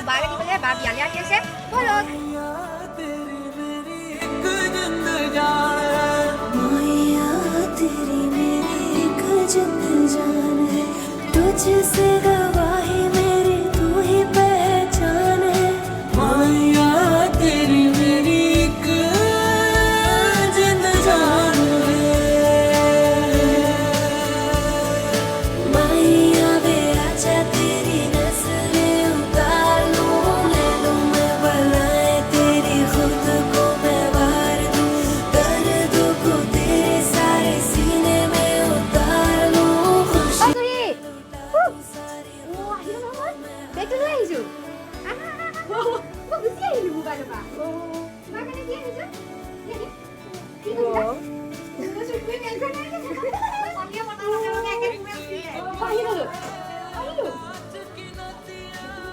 बागे की बजाय बाप यानी आती है बोलो माया तेरी मेरी एक जिंद जान है तुझसे गवाही मेरी तू ही पहचान है माया तेरी मेरी एक जिंद जान है माया वे आजा तेरी नस्लें उतार लूं ले लूं मैं बलाएं तेरी खुद को मैं वार दूं दर्द को तेरे सारे सीने में उतार लूं खुशी Wah, ini banget. Baik dulu ya, Izu. Bagus ya ini bukan, Pak? Makannya dia, Izu. Iya, nih. Ini kan? Terus gue yang sana aja. Dia mau taruh-taruh kayak gue. Oh, iya dulu.